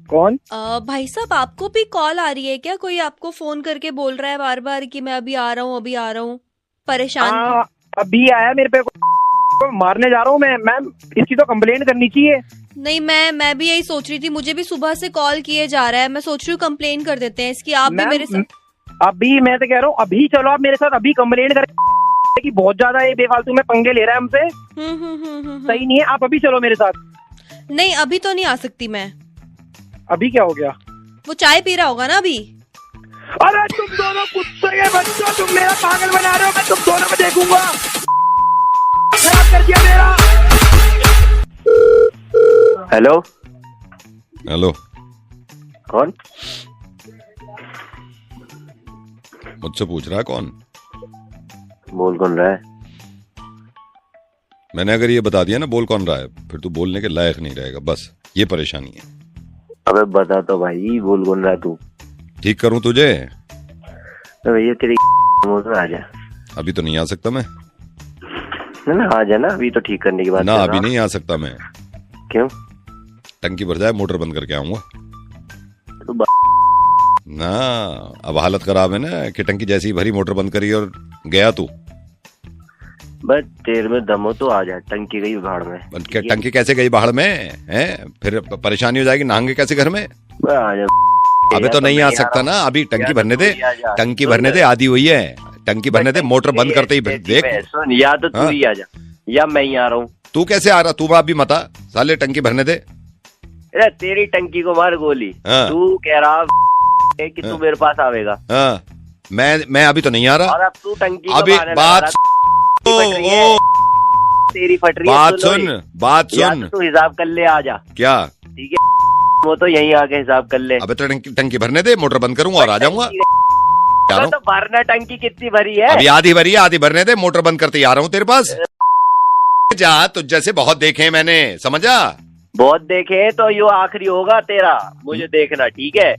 कौन? भाई साहब आपको भी कॉल आ रही है क्या? कोई आपको फोन करके बोल रहा है बार बार कि मैं अभी आ रहा हूँ, परेशान? अभी आया मेरे पे, मारने जा रहा हूँ मैं। मैम इसकी तो कंप्लेंट करनी चाहिए। नहीं, मैं भी यही सोच रही थी, मुझे भी सुबह से कॉल किए जा रहा है। मैं सोच रही हूँ कंप्लेन कर देते हैं इसकी, आप भी मेरे साथ। अभी मैं तो कह रहा हूँ, अभी चलो आप मेरे साथ, अभी कंप्लेन करें कि बहुत ज्यादा ये बेफालतू में पंगे ले रहा है हमसे। सही नहीं है, आप अभी चलो मेरे साथ। नहीं, अभी तो नहीं आ सकती मैं। अभी क्या हो गया? वो चाय पी रहा होगा ना अभी। अरे तुम दोनों कुत्ते के बच्चों, तुम मेरा पागल बना रहे हो। मैं तुम दोनों में देखूंगा। खराब कर दिया मेरा। हेलो हेलो, कौन? मुझसे पूछ रहा है कौन? बोल कौन रहा है? मैंने अगर ये बता दिया ना बोल कौन रहा है, फिर तू बोलने के लायक नहीं रहेगा, बस ये परेशानी है। अबे बता तो भाई, बोल कौन रहा है तू? ठीक करूं तुझे? तो भैया तेरी आ जा। अभी तो नहीं आ सकता मैं। ना आ जा ना, अभी तो ठीक करने की बात ना, अभी नहीं आ सकता मैं। क्यों? टंकी भर जाए, मोटर बंद करके आऊंगा। तो ना, अब हालत खराब है ना कि टंकी जैसी ही भरी मोटर बंद करी और गया तू। बस तेरे में दम हो तो आ जा। टंकी गई भाड़ में। टंकी कैसे गई भाड़ में है? फिर परेशानी हो जाएगी, नहाएंगे कैसे घर में? आ जा। अबे तो नहीं आ सकता ना, अभी टंकी भरने दे, टंकी भरने दे, आधी हुई है। टंकी भरने दे, मोटर बंद करते ही देख। सुन, या तो तू ही आ जा या मैं ही आ रहा हूँ। तू कैसे आ रहा? तू बाप भी मता साले, टंकी भरने दे। तेरी टंकी को मार गोली। तू कह रहा है कि तू मेरे पास आवेगा। मैं अभी तो नहीं आ रहा। और अब तू टंकी अभी बात तेरी फट रही है। बात सुन, तू हिसाब कर ले, आ जा। क्या? ठीक है, वो तो यहीं आके हिसाब कर ले। अबे तो टंकी भरने दे, मोटर बंद करूंगा और आ जाऊंगा। तो भरना, टंकी कितनी भरी है? अभी आधी भरी है, आधी भरने दे, मोटर बंद करते ही आ रहा हूँ तेरे पास। जा, तुझ जैसे बहुत देखे हैं मैंने, समझा? बहुत देखे तो यो आखिरी होगा तेरा, मुझे देखना। ठीक है,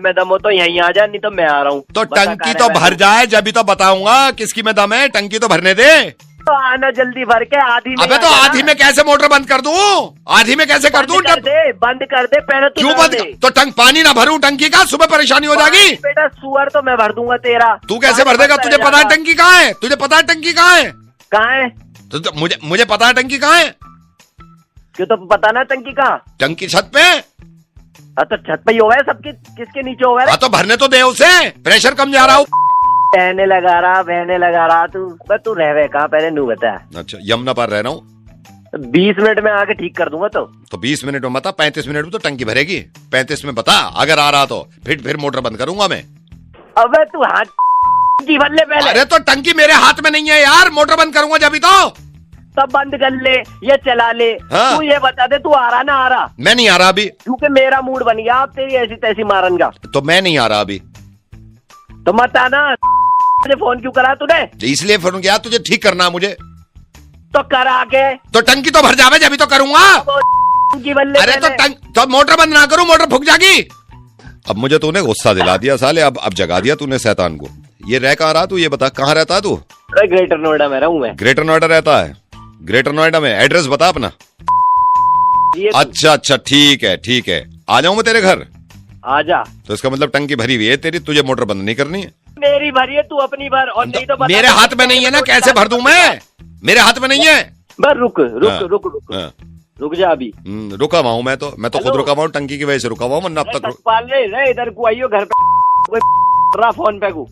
मैं दम हो तो यहीं आ जा, नहीं तो मैं आ रहा हूँ। तो टंकी तो भर जाए जब तो बताऊंगा किसकी में दम है। टंकी तो भरने दे। तो आना जल्दी भर के। आधी में अबे तो आधी में कैसे मोटर बंद कर दूं? आधी में कैसे कर दूं? बंद कर दे पहले। क्यों बंद? तो पानी ना भरूं टंकी का, सुबह परेशानी हो जाएगी। बेटा सुअर तो मैं भर दूंगा तेरा। तू कैसे भर देगा? तुझे पता है टंकी कहाँ है? तुझे पता है टंकी कहाँ है? कहाँ है? तो मुझे पता है टंकी कहाँ है। क्यों? तो पता ना टंकी कहाँ? टंकी छत पे। तो छत पे ही होगा सबके, किसके नीचे होगा? हाँ तो भरने तो दे उसे, प्रेशर कम जा रहा हूँ। बहने लगा रहा तू रहवे कहाँ पहले नू बता। अच्छा, यमुना पार रह रहा हूँ। 20 मिनट में आके ठीक कर दूंगा। तो 20 मिनट में बता, 35 मिनट में तो टंकी भरेगी। 35 में बता, अगर आ रहा तो फिर मोटर बंद करूंगा मैं। अबे तू हाथ की भर ले पहले। अरे तो टंकी मेरे हाथ में नहीं है यार, मोटर बंद करूंगा जब तो। तब बंद कर ले, ये चला ले। हाँ? तू ये बता दे, तू आ रहा ना आ रहा? मैं नहीं आ रहा अभी, क्योंकि मेरा मूड बन गया अब तेरी ऐसी तैसी मारन का। तो मैं नहीं आ रहा अभी। तो मत आना। मुझे फोन क्यों करा तूने? इसलिए फोन किया, तुझे ठीक करना मुझे। तो करा के। तो टंकी तो भर जावे जब तो करूंगा। अरे तो मोटर बंद ना करूं, मोटर फूक जाएगी। अब मुझे तूने गुस्सा दिला दिया साले, अब जगा दिया तूने शैतान को। ये रह कहाँ रहा तू? ये बता, कहाँ रहता है तू? ग्रेटर नोएडा में रहूं मैं। ग्रेटर नोएडा रहता है? ग्रेटर नोएडा में एड्रेस बता अपना। अच्छा, ठीक है, आ जाऊं मैं तेरे घर? आ जा। तो इसका मतलब टंकी भरी हुई है तेरी, तुझे मोटर बंद नहीं करनी है? मेरी भरी है, तू अपनी भर। और नहीं तो मेरे हाथ में नहीं है ना, कैसे भर दूं मैं? मेरे हाथ में नहीं है। बस रुक जा अभी। रुका हुआ हूं मैं तो खुद रुका हुआ हूँ, टंकी की वजह से रुका हुआ हूँ, वरना अब तक। इधर को आइयो, घर पे फोन पे को।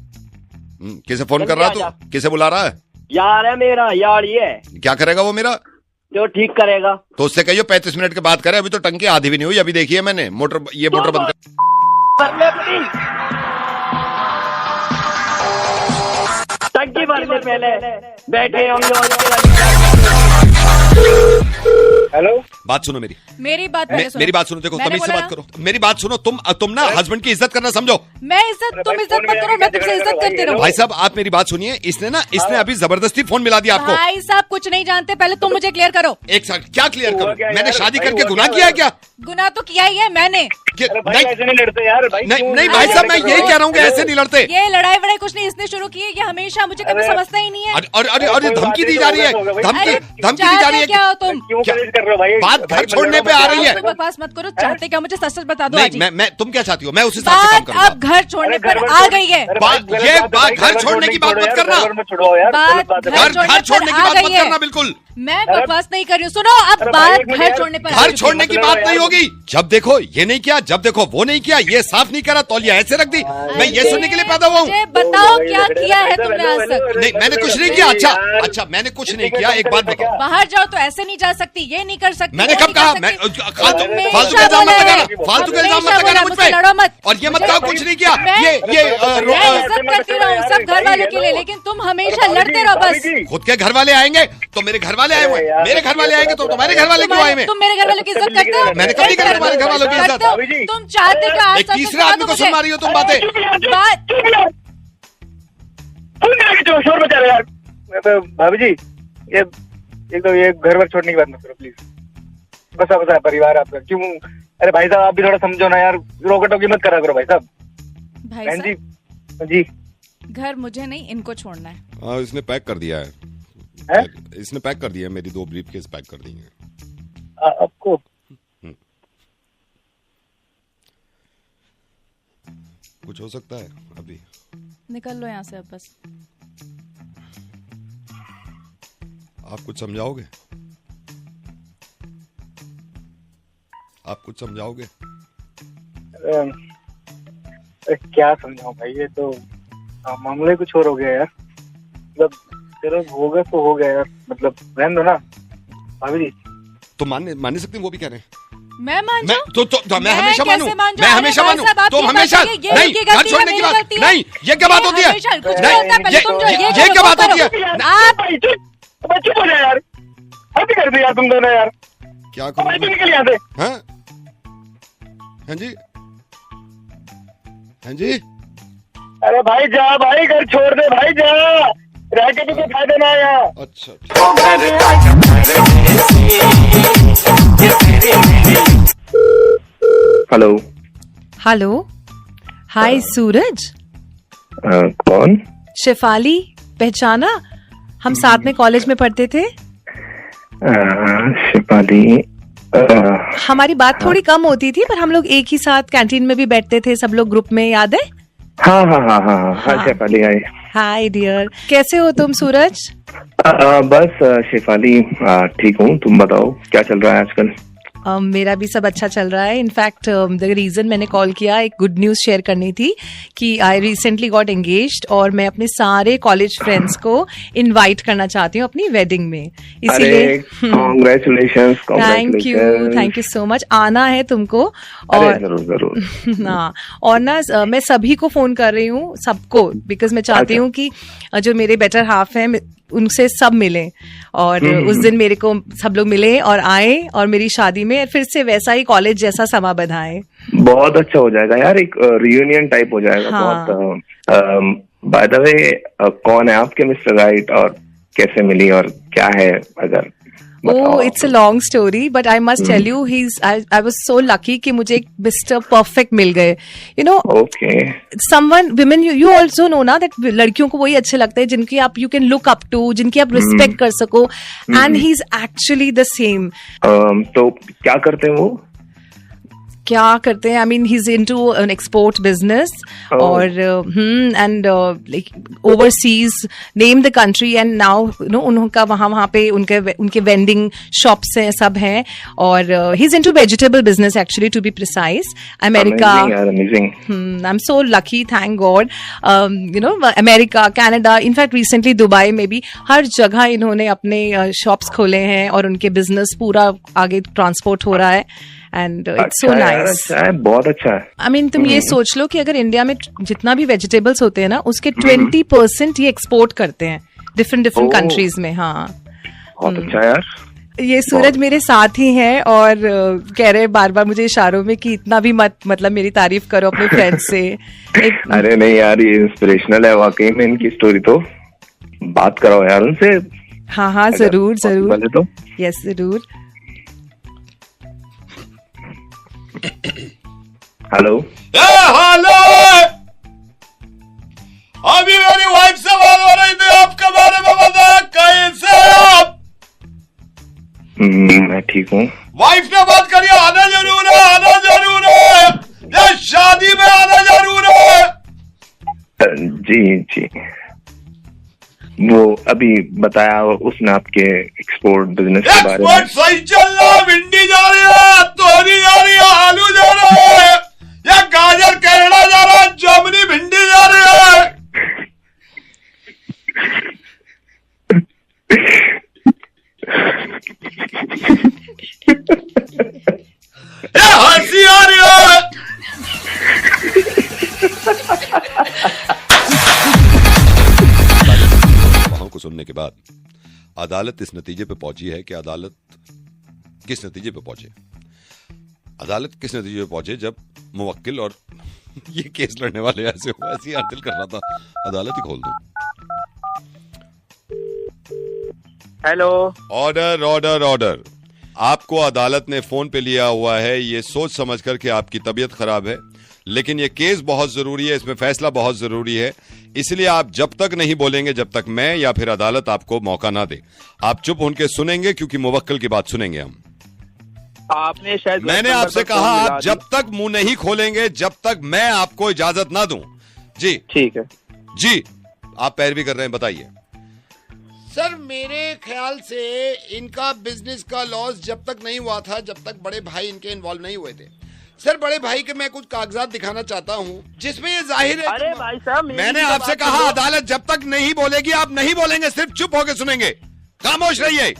किसे फोन कर रहा तू? किसे बुला रहा है? यार है मेरा, यार ये क्या करेगा वो मेरा? जो ठीक करेगा। तो उससे कहियो 35 मिनट के बाद करे, अभी तो टंकी आधी भी नहीं हुई। अभी देखिए मैंने मोटर बंद कर। टंकी भरने पहले बैठे होंगे। हेलो, बात सुनो मेरी बात मेरी बात सुनो। देखो, तमीज से बात करो। मेरी बात सुनो। तुम ना हस्बैंड की इज्जत करना समझो। तुम इज्जत मत करो, मैं तुमसे इज्जत करती रहूं। भाई साहब, आप मेरी बात सुनिए। इसने अभी जबरदस्ती फोन मिला दिया आपको। भाई साहब कुछ नहीं जानते, पहले तुम मुझे क्लियर करो। एक साथ क्या क्लियर करो? मैंने शादी करके गुनाह किया है क्या? गुनाह तो किया ही है मैंने। ऐसे नहीं लड़ते यार भाई। नहीं भाई साहब, मैं यही कह रहा हूँ कि ऐसे नहीं लड़ते। ये लड़ाई वड़ाई कुछ नहीं इसने शुरू की है, ये हमेशा मुझे कभी समझता ही नहीं है। और धमकी दी जा रही है, धमकी दी जा रही है। क्या हो तुम? बात घर छोड़ने पे आ रही है। बकवास मत करो। चाहते क्या मुझे सच बता दो। मैं तुम क्या चाहती हो? मैं उस हिसाब से काम करूंगा। अब घर छोड़ने पर आ गई है। ये बात घर छोड़ने की बात मत करना। घर छोड़ने की बात मत करना बिल्कुल। मैं बकवास नहीं कर रही हूँ। सुनो, अब बात घर छोड़ने पर। घर छोड़ने की बात नहीं होगी। जब देखो ये नहीं किया, जब देखो वो नहीं किया, ये साफ नहीं करा, तौलिया ऐसे रख दी। मैं ये सुनने के लिए पैदा हुआ हूँ। बताओ क्या किया है तुमने आज तक? नहीं, मैंने कुछ नहीं किया। अच्छा मैंने कुछ नहीं किया। एक बात बताओ, बाहर जाओ तो ऐसे नहीं जा सकती, ये नहीं कर सकती। मैंने कब कहा? मैं फालतू के इल्जाम मत लगाना, फालतू के इल्जाम मत लगाना मुझ पे। और ये मत कहा कुछ नहीं किया। ये सब करती रहूं सब घर वालों के लिए, लेकिन तुम हमेशा लड़ते रहो बस। खुद के घर वाले आएंगे तो मेरे घर वाले आए हुए, मेरे घर वाले आएंगे तो तुम्हारे घर वाले क्यों आए हुए? तुम मेरे घर वालों की इज्जत करते हो? मैंने कभी कहा तुम्हारे घर वालों की इज्जत? तुम चाहते क्या? एक तीसरे आदमी को सुन रही हो तुम बातें। शोर मचा रहे यार। भाभी जी, ये घर वर छोड़ने की बात मत करो प्लीज। बसा परिवार आपका क्यों? अरे भाई साहब, आप भी थोड़ा समझो ना यार, रोका टोकी मत करा करो भाई साहब। भाई जी जी, घर मुझे नहीं, इनको छोड़ना है। हाँ, इसने पैक कर दिया है। इसने पैक कर दिया है, मेरी 2 ब्रीफकेस पैक कर दी है आपको। कुछ हो सकता है अभी? निकल लो यहाँ से अब बस। आप कुछ समझाओगे? आप कुछ समझाओगे? क्या समझाऊं भाई, ये तो मामले कुछ और हो गया यार। मतलब चलो होगा तो हो गया यार, मतलब रहने दो ना भाभी जी। तो मान नहीं सकते, वो भी कह रहे हैं। मैं मान जाऊं? तो मैं हमेशा मानूं। मैं हमेशा मानूं। तो हमेशा नहीं, घर छोड़ने की बात नहीं। ये क्या बात होती है? ये क्या बात होती है? आप चुप हो जाए यार, हद कर दी यार तुम दोनों यार। क्या करूं? निकल यहाँ से। हाँ जी, हाँ जी। अरे भाई जा भाई, घर छोड़ दे भाई, जा रह के भी कोई फायदा ना आया। अच्छा हेलो हाय सूरज। कौन? शेफाली, पहचाना? हम साथ में कॉलेज में पढ़ते थे। शेफाली, हमारी बात थोड़ी कम होती थी, पर हम लोग एक ही साथ कैंटीन में भी बैठते थे सब लोग ग्रुप में, याद है? हाँ शेफाली, हाय डियर, कैसे हो तुम सूरज? बस शेफाली ठीक हूँ, तुम बताओ क्या चल रहा है आजकल? मेरा भी सब अच्छा चल रहा है। इनफैक्ट द रीजन मैंने कॉल किया, एक गुड न्यूज शेयर करनी थी कि आई रिसेंटली गॉट एंगेज्ड और मैं अपने सारे कॉलेज फ्रेंड्स को इनवाइट करना चाहती हूँ अपनी वेडिंग में, इसीलिए congratulations. Thank you so much. आना है तुमको। और जरूर हाँ, और ना मैं सभी को फोन कर रही हूँ, सबको, बिकॉज मैं चाहती हूँ कि जो मेरे बेटर हाफ है उनसे सब मिले और उस दिन मेरे को सब लोग मिले और आए और मेरी शादी में फिर से वैसा ही कॉलेज जैसा समा बधाए। बहुत अच्छा हो जाएगा यार, एक रियूनियन टाइप हो जाएगा। हाँ। बहुत। बाय द वे, कौन है आपके मिस्टर राइट और कैसे मिली और क्या है? अगर it's a long story, but I must tell you, I was so lucky कि मुझे एक मिस्टर परफेक्ट मिल गए। You know, someone, women, you also know ना दैट लड़कियों को वही अच्छे लगते हैं जिनकी आप you can look up to, जिनकी आप रिस्पेक्ट कर सको, and he is actually the same. तो क्या करते हैं वो? क्या करते हैं? I mean he is into an export business और and like overseas, name the country, and now no उनका वहाँ पे उनके वेंडिंग शॉप्स हैं, सब हैं, और he is into vegetable business actually, to be precise. America, I am so lucky, thank God. You know, America, Canada, in fact recently Dubai में भी, हर जगह इन्होंने अपने शॉप्स खोले हैं और उनके बिजनेस पूरा आगे ट्रांसपोर्ट हो रहा है। एंड इट्स सो नाइस, बहुत अच्छा है। आई मीन तुम ये सोच लो कि अगर इंडिया में जितना भी वेजिटेबल्स होते हैं ना, उसके 20% ये एक्सपोर्ट करते हैं डिफरेंट कंट्रीज में। हाँ, बहुत अच्छा यार। ये सूरज मेरे साथ ही हैं और कह रहे बार बार मुझे इशारों में कि इतना भी मत, मतलब मेरी तारीफ करो अपने फ्रेंड से। अरे नहीं यार, ये इंस्पिरेशनल है वाकई में, इनकी स्टोरी तो बात कराओ यार उनसे। हाँ जरूर जरूर, तो यस जरूर। हेलो हेलो, अभी मेरी वाइफ से बात हो रही थी, आपके बारे में बताया, कैसे आप? मैं ठीक हूँ। वाइफ ने बात करी, आना जरूर है, आना जरूर है, ये शादी में आना जरूर है। जी जी। वो अभी बताया उसने आपके एक्सपोर्ट बिजनेस के बारे में। एक्सपोर्ट सही चल रहा, भिंडी जा रही है, तोरी जा रही है, आलू जा रहा है, या गाजर करेला जा रहा है, जामुनी भिंडी जा रही है। ये हंसी आ रही है। को सुनने के बाद अदालत इस नतीजे पे पहुंची है कि अदालत किस नतीजे पे पहुंचे? अदालत किस नतीजे पे पहुंचे जब मुवक्किल और ये केस लड़ने वाले ऐसे हुआ, ऐसे ही दिल कर रहा था अदालत ही खोल दूं। हेलो। Order order order. आपको अदालत ने फोन पे लिया हुआ है ये सोच समझ कर कि आपकी तबीयत खराब है, लेकिन ये केस बहुत जरूरी है, इसमें फैसला बहुत जरूरी है, इसलिए आप जब तक नहीं बोलेंगे जब तक मैं या फिर अदालत आपको मौका ना दे। आप चुप होकर सुनेंगे क्योंकि मुवक्किल की बात सुनेंगे हम। आपने शायद मैंने आपसे कहा आप जब तक मुंह नहीं खोलेंगे जब तक मैं आपको इजाजत ना दूं। जी ठीक है जी, आप पैरवी कर रहे हैं, बताइए। सर मेरे ख्याल से इनका बिजनेस का लॉस जब तक नहीं हुआ था जब तक बड़े भाई इनके इन्वॉल्व नहीं हुए थे। सर बड़े भाई के मैं कुछ कागजात दिखाना चाहता हूँ जिसमें ये जाहिर है। अरे भाई साहब मैंने आपसे कहा अदालत जब तक नहीं बोलेगी आप नहीं बोलेंगे, सिर्फ चुप होकर सुनेंगे, खामोश रहिए।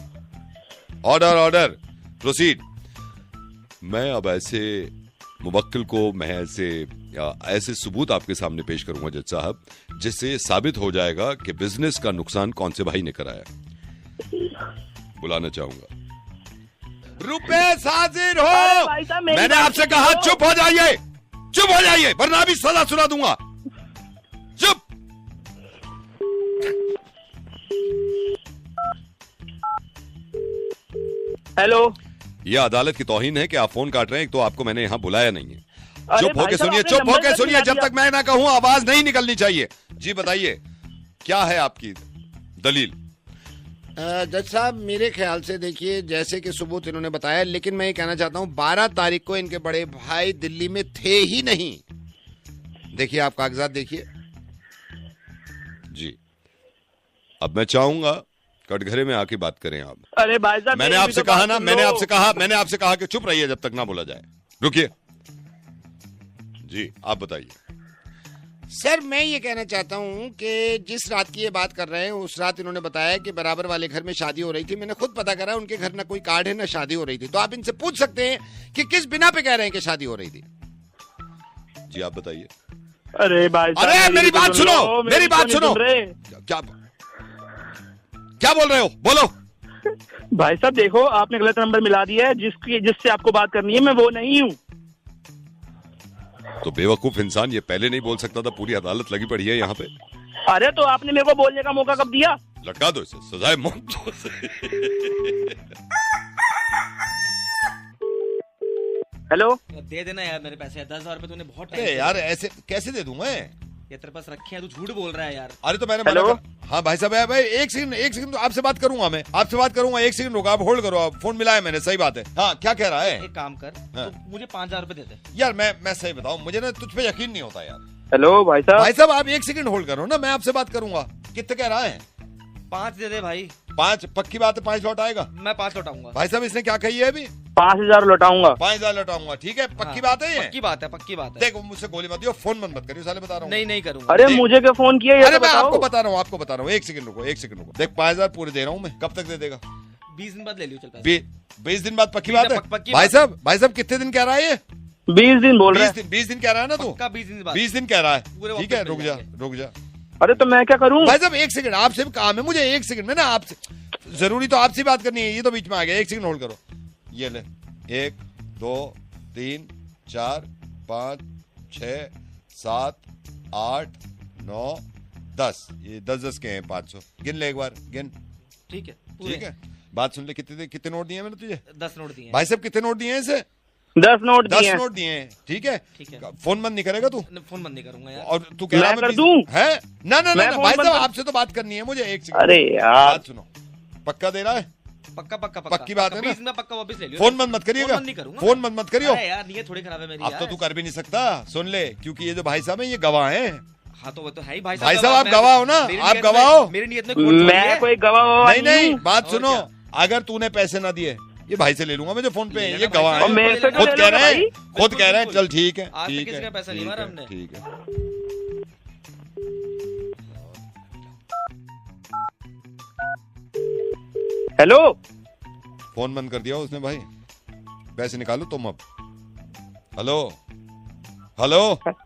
Order order, proceed. मैं अब ऐसे मुवक्किल को मैं ऐसे सबूत आपके सामने पेश करूंगा जज साहब जिससे ये साबित हो जाएगा कि बिजनेस का नुकसान कौन से भाई ने कराया। बुलाना चाहूंगा। रुपए हाजिर हो। मैंने आपसे कहा चुप हो जाइए, चुप हो जाइए वरना भी सजा सुना दूंगा। चुप। हेलो। यह अदालत की तौहीन है कि आप फोन काट रहे हैं, तो आपको मैंने यहाँ बुलाया नहीं है। चुप होके सुनिए, चुप होके सुनिए, जब तक मैं ना कहूं आवाज नहीं निकलनी चाहिए। जी बताइए क्या है आपकी दलील? जज साहब मेरे ख्याल से देखिए जैसे कि सबूत इन्होंने बताया, लेकिन मैं ये कहना चाहता हूं 12 तारीख को इनके बड़े भाई दिल्ली में थे ही नहीं। देखिए आप कागजात देखिए। जी अब मैं चाहूंगा कटघरे में आके बात करें आप। अरे भाई साहब मैंने आपसे कहा ना, मैंने आपसे कहा कि चुप रहिए जब तक ना बोला जाए। रुकिए जी, आप बताइए। सर मैं ये कहना चाहता हूँ कि जिस रात की ये बात कर रहे हैं उस रात इन्होंने बताया कि बराबर वाले घर में शादी हो रही थी। मैंने खुद पता करा उनके घर ना कोई कार्ड है ना शादी हो रही थी। तो आप इनसे पूछ सकते हैं कि किस बिना पे कह रहे हैं कि शादी हो रही थी। जी आप बताइए। अरे भाई अरे मेरी बात सुनो, मेरी बात सुनो। क्या बोल रहे हो, बोलो। भाई साहब देखो आपने गलत नंबर मिला दिया है, जिससे आपको बात करनी है मैं वो नहीं हूँ। तो बेवकूफ इंसान ये पहले नहीं बोल सकता था? पूरी अदालत लगी पड़ी है यहाँ पे। अरे तो आपने मेरे को बोलने का मौका कब दिया? लटका दो इसे, सजाए मौत। हेलो। दे देना यार मेरे पैसे, 10,000 रुपए तूने बहुत यार ऐसे कैसे दे दूं मैं? ये तेरे पास रखे हैं, तू झूठ बोल रहा है यार। अरे तो मैंने हाँ भाई साहब, भाई एक सेकंड तो आपसे बात करूंगा, मैं आपसे बात करूंगा। एक सेकंड रुको, आप होल्ड करो। आप फोन मिलाया मैंने, सही बात है। हाँ क्या कह रहा है? एक काम कर, हाँ। तो मुझे 5,000 रुपए दे दे। यार मैं सही बताऊं, मुझे ना तुझ पे यकीन नहीं होता यार। हेलो भाई साहब। भाई साहब आप एक सेकंड होल्ड करो ना, मैं आपसे बात करूंगा। कितने कह रहा है? 5 दे दे भाई। 5 पक्की बात है? 5 लौट आएगा? मैं 5 लौटाऊंगा। भाई साहब इसने क्या कही है अभी? 5,000 लौटाऊंगा। 5,000 लौटाऊंगा, ठीक है। पक्की बात है ये? पक्की बात है, पक्की बात है। देखो मुझसे गोली मत दियो, फोन मत करियो, साले बता रहा हूँ। नहीं करूंगा। अरे मुझे क्या फोन किया? अरे मैं आपको बता रहा हूँ, एक सेकंड रुको। देख 5,000 पूरे दे रहा हूँ मैं, कब तक दे देगा? 20 दिन बाद ले लियो। चल 20 दिन बाद पक्की बात है? भाई साहब कितने दिन कह रहा है ये? 20 दिन बोल रहा है। 20 दिन कह रहा है ना तू? 20 दिन कह रहा है, ठीक है। रुक जा। अरे तो मैं क्या करूं? भाई साहब एक सेकंड, आपसे भी काम है मुझे। एक सेकंड में ना आपसे जरूरी तो आपसे बात करनी है, ये तो बीच में आ गया। एक सेकंड होल्ड करो। ये ले 1 2 3 4 5 6 7 8 9 10। ये 10 के हैं 500। गिन ले एक बार, गिन। ठीक है ठीक है। बात सुन ले, कितने नोट दिए मैंने तुझे? 10 नोट दिए। भाई साहब कितने नोट दिए इसे? 10 नोट दिए हैं, ठीक है। फोन बंद नहीं करेगा तू? फोन बंद नहीं करूंगा यार। और तू कह रहा है मैं कर दूं? है ना भाई साहब आपसे तो बात करनी है मुझे। एक सेकंड। अरे यार बात सुनो, पक्का दे रहा है? पक्का पक्की बात है ना? 20 में पक्का वापस ले लियो। फोन बंद मत करिएगा, फोन मत करियो। अरे यार नीयत थोड़ी खराब है मेरी। अब तो तू कर भी नहीं सकता, सुन ले, क्योंकि ये जो भाई साहब है ये गवाह हैं। हाँ तो वो तो है ही भाई भाई साहब आप गवाह हो ना, आप गवाह हो। मेरी नीयत में खोट थोड़ी है। मैं कोई गवाह नहीं नहीं, बात सुनो, अगर तूने पैसे ना दिए ये भाई से ले लूंगा मुझे फोन पे, ये गवाह है, खुद कह रहे हैं, खुद कह रहे हैं। चल ठीक है, ठीक है, पैसा नहीं मारा हमने। ठीक है। हेलो, फोन बंद कर दिया उसने भाई, पैसे निकालो तुम अब। हेलो हेलो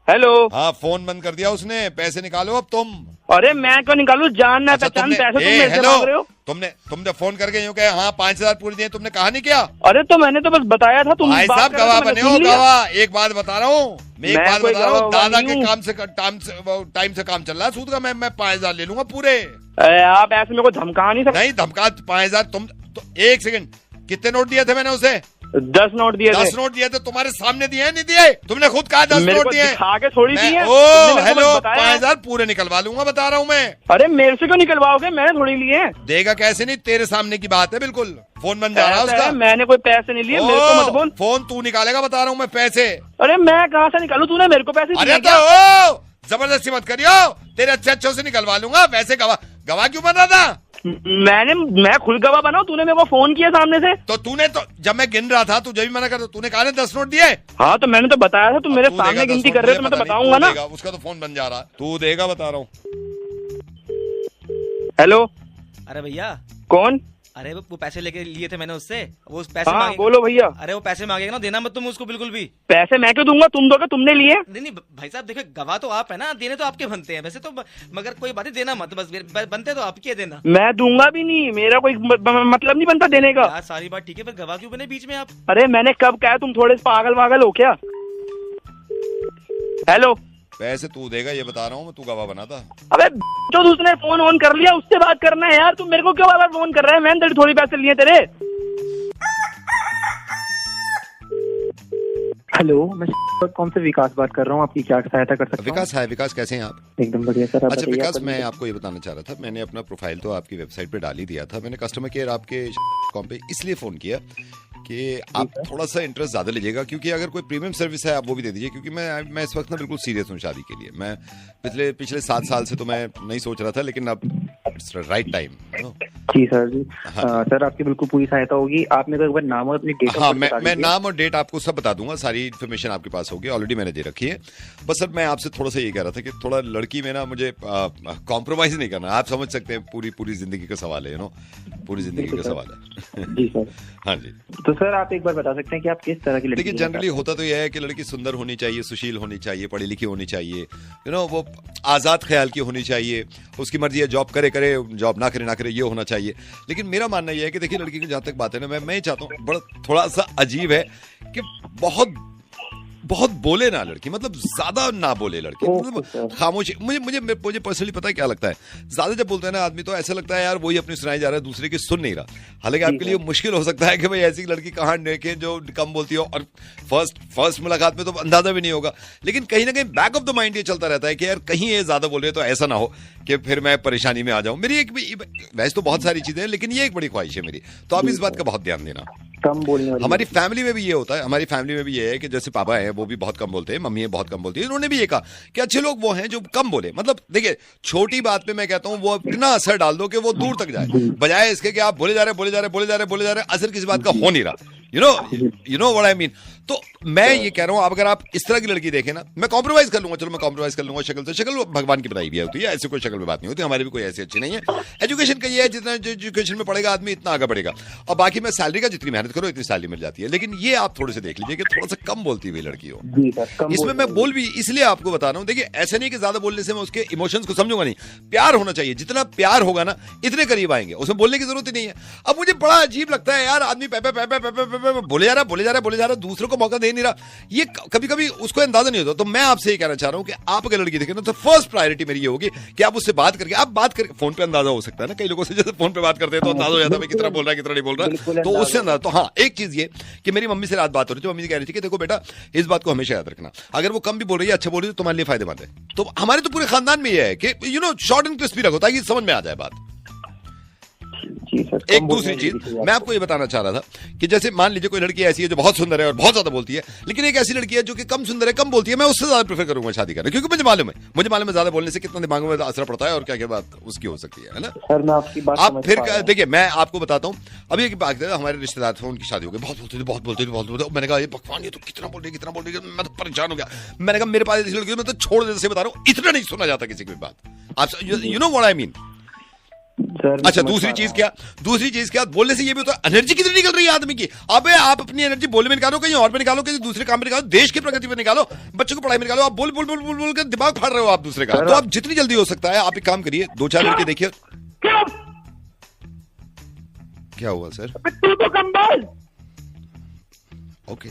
हेलो, हाँ फोन बंद कर दिया उसने, पैसे निकालो अब तुम। अरे मैं क्यों निकालू, जान ना पहचान, पैसे तुम मेरे से मांग रहे हो। तुमने फोन करके यूं कहा हाँ 5,000 पूरे दिए, तुमने कहा नहीं क्या? अरे तो मैंने तो बस बताया था, तुम भाई साहब गवाह बने हो, गवाह। एक बात बता रहा हूँ मैं, एक बात बता रहा हूँ, दादा के काम से टाइम से काम चल रहा है सूद का। मैं 5,000 ले लूंगा पूरे। आप ऐसे मेरे को धमका नहीं सकते। नहीं धमका, 5,000 तुम तो, एक सेकंड, कितने नोट दिए थे मैंने उसे? 10 नोट दिए थे। 10 नोट दिए थे, तुम्हारे सामने दिए हैं नहीं दिए? तुमने खुद कहा 10 नोट दिए। आगे थोड़ी दिए। ओ हेलो, 5,000 पूरे निकलवा लूंगा, बता रहा हूँ मैं। अरे मेरे से क्यों निकलवाओगे, मैंने थोड़ी लिए। देगा कैसे नहीं, तेरे सामने की बात है बिल्कुल। फोन बन जा रहा है उसका। मैंने कोई पैसे नहीं लिए, मेरे को मत बोल। फोन तू निकालेगा, बता रहा हूँ मैं पैसे। अरे मैं कहाँ से निकालू, तूने मेरे को पैसे अरे तो जबरदस्ती मत करियो, तेरे अच्छे से निकलवा लूंगा। वैसे गवाह क्यों बन रहा था? मैं खुद गवाह बना, तूने मेरे को फोन किया सामने से। तो तूने तो जब मैं गिन रहा था तुझे भी मना कर, तूने कहा 10 नोट दिए। हाँ तो मैंने तो बताया था, तुम मेरे सामने गिनती कर रहे हो तो मैं तो बताऊंगा ना। उसका तो फोन बन जा रहा है, तू देगा बता रहा हूँ। हेलो, अरे भैया कौन? अरे वो पैसे लेके लिए थे मैंने उससे, वो पैसे हाँ बोलो भैया। अरे वो पैसे मांगेगा ना, देना मत तुम उसको बिल्कुल भी। पैसे मैं क्यों दूंगा, तुम दोगे, तुमने लिए। नहीं भाई साहब देखो, गवाह तो आप है ना, देने तो आपके बनते हैं वैसे तो, मगर कोई बात देना मत, बस बनते तो आपके देना। मैं दूंगा भी नहीं, मेरा कोई मतलब नहीं बनता देने का। यार सारी बात ठीक है, पर गवाह क्यों बने बीच में आप? अरे मैंने कब कहा, तुम थोड़े पागल हो क्या? हेलो, पैसे तू देगा ये बता रहा हूँ मैं, तू गवाह बना था। अबे जो उसने फोन ऑन कर लिया, उससे बात करना है यार, तुम मेरे को क्यों बार बार फोन कर रहा है? मैंने तेरे थोड़ी पैसे लिए तेरे। हेलो, मैं कौन से विकास बात कर रहा हूँ, आपकी क्या सहायता कर सकता हूँ? विकास है, विकास कैसे हैं आप? एकदम बढ़िया सर। अच्छा विकास, मैं आपको ये बताना चाह रहा था, मैंने अपना प्रोफाइल तो आपकी वेबसाइट पे डाल ही दिया था। मैंने कस्टमर केयर आपके कॉम पे इसलिए फोन किया कि आप थोड़ा सा इंटरेस्ट ज्यादा लीजिएगा, क्योंकि अगर कोई प्रीमियम सर्विस है आप वो भी दे दीजिए, क्योंकि मैं इस वक्त ना बिल्कुल सीरियस हूँ शादी के लिए। मैं पिछले 7 साल से तो मैं नहीं सोच रहा था, लेकिन अब इट्स राइट टाइम। जी सर जी। सर आपकी बिल्कुल पूरी सहायता होगी। आप मेरे को एक बार नाम और अपनी डेट ऑफ बर्थ बता दीजिए। मैं नाम और डेट आपको सब बता दूंगा, सारी इन्फॉर्मेशन आपके पास होगी, ऑलरेडी मैंने दे रखी है। बस सर मैं आपसे थोड़ा सा ये कह रहा था कि थोड़ा लड़की में ना मुझे कॉम्प्रोमाइज नहीं करना। आप समझ सकते हैं, पूरी जिंदगी का सवाल है, पूरी जिंदगी का सवाल है। जी सर। हाँ जी। तो सर आप एक बार बता सकते हैं कि आप किस तरह की लड़की? देखिए जनरली होता तो यह है कि लड़की सुंदर होनी चाहिए, सुशील होनी चाहिए, पढ़ी लिखी होनी चाहिए, वो आजाद ख्याल की होनी चाहिए, उसकी मर्जी है जॉब करे, जॉब ना करे ये होना चाहिए। लेकिन मेरा मानना यह है कि देखिए लड़की की जहां तक बात है ना, मैं चाहता हूँ, बड़ा थोड़ा सा अजीब है कि बहुत बोले ना लड़की, मतलब ज्यादा ना बोले लड़की, मतलब खामोशी। मुझे पर्सनली पता है क्या लगता है, ज्यादा जब बोलते हैं ना आदमी तो ऐसा लगता है यार वही अपनी सुनाई जा रहा है, दूसरे की सुन नहीं रहा। हालांकि आपके लिए मुश्किल हो सकता है कि भाई ऐसी लड़की कहाँ देखे जो कम बोलती हो, और फर्स्ट मुलाकात में तो अंदाजा भी नहीं होगा, लेकिन कहीं ना कहीं बैक ऑफ द माइंड ये चलता रहता है कि यार कहीं ये ज्यादा बोल रहे तो ऐसा ना हो कि फिर मैं परेशानी में आ जाऊं। मेरी एक वैसे तो बहुत सारी चीजें हैं, लेकिन ये एक बड़ी ख्वाहिश है मेरी, तो आप इस बात का बहुत ध्यान देना। कम बोलने वाली हमारी फैमिली में भी ये होता है, हमारी फैमिली में भी ये है कि जैसे पापा है वो भी बहुत कम बोलते हैं, मम्मी है बहुत कम बोलती है। इन्होंने भी ये कहा कि अच्छे लोग वो हैं जो कम बोले, मतलब देखिए छोटी बात पे मैं कहता हूं वो इतना असर डाल दो कि वो दूर तक जाए, बजाय इसके कि आप बोले जा रहे असर किसी बात का हो नहीं रहा। You know what I mean. तो मैं ये कह रहा हूं, अब अगर आप इस तरह की लड़की देखें ना, मैं कॉम्प्रोमाइज कर लूंगा, चलो मैं कॉम्प्रोमाइज कर लूंगा शक्ल से। शक्ल भगवान की बनाई भी होती है, ऐसी कोई शक्ल में बात नहीं होती, हमारी भी कोई ऐसी अच्छी नहीं है। एजुकेशन का ये है, जितना एजुकेशन में पढ़ेगा आदमी इतना आगे बढ़ेगा, और बाकी मैं सैलरी का जितनी मेहनत करो इतनी सैलरी मिल जाती है। लेकिन ये आप थोड़े से देख लीजिए कि थोड़ा सा कम बोलती हुई लड़की हो। इसमें मैं बोल भी इसलिए आपको बता रहा हूं, देखिए ऐसा नहीं कि ज्यादा बोलने से मैं उसके इमोशंस को समझूंगा नहीं, प्यार होना चाहिए, जितना प्यार होगा ना इतने करीब आएंगे, उसमें बोलने की जरूरत ही नहीं है। अब मुझे बड़ा अजीब लगता है यार, आदमी बोले जा रहा दूसरों को मौका दे नहीं रहा, ये कभी कभी उसको अंदाजा नहीं होता। तो मैं आपसे ये कहना चाह रहा हूं कि आप अगर लड़की देखें ना, तो फर्स्ट प्रायोरिटी मेरी ये होगी कि आप उससे बात करके फोन पे अंदाजा हो सकता है ना, कई लोगों से जैसे फोन पे बात करते हैं तो अंदाजा हो जाता है कितना बोल रहा है कितना नहीं बोल रहा, तो उससे अंदाजा। तो हाँ, एक चीज ये कि मेरी मम्मी से रात बात हो रही थी, मम्मी कह रही थी कि देखो बेटा इस बात को हमेशा याद रखना, अगर वो कम भी बोल रही है अच्छा बोल रही है तो तुम्हारे लिए फायदेमंद है। तो हमारे तो पूरे खानदान में ये है कि शॉर्ट एंड क्रिस्पी रखो ताकि समझ में आ जाए बात। जी सर। एक दूसरी चीज मैं आपको ये बताना चाह रहा था कि जैसे मान लीजिए कोई लड़की ऐसी है जो बहुत सुंदर है और बहुत ज्यादा बोलती है, लेकिन एक ऐसी लड़की है जो कि कम सुंदर है, कम बोलती है, मैं उससे ज्यादा प्रेफर करूंगा शादी करना, क्योंकि मुझे मालूम है ज्यादा बोलने से कितना दिमाग में असर पड़ता है और क्या क्या बात उसकी हो सकती है ना। सर मैं आपकी बात आप फिर देखिए, मैं आपको बताता हूँ, अभी एक बात है, हमारे रिश्तेदार थे, उनकी शादी हो गई, बहुत बोलते थे। मैंने कहा ये भगवान ये तो कितना बोल रही है, मैं तो परेशान हो गया। मैंने कहा मेरे पास ऐसी लड़की मैं तो छोड़ देने से बता रहा हूँ, इतना नहीं सुना जाता किसी की बात। आप you know what I mean. अच्छा दूसरी चीज क्या बोलने से ये भी होता है, एनर्जी कितनी निकल रही है आदमी की। अबे आप अपनी एनर्जी बोलने में निकालो, कहीं और पे निकालो, कहीं दूसरे काम में निकालो, देश की प्रगति पे निकालो, बच्चों को पढ़ाई में निकालो। आप बोल कर दिमाग फाड़ रहे हो आप दूसरे का। तो आप जितनी जल्दी हो सकता है आप एक काम करिए, 2-4 लड़के देखिए। क्या हुआ सर? तू तो कम बोल। ओके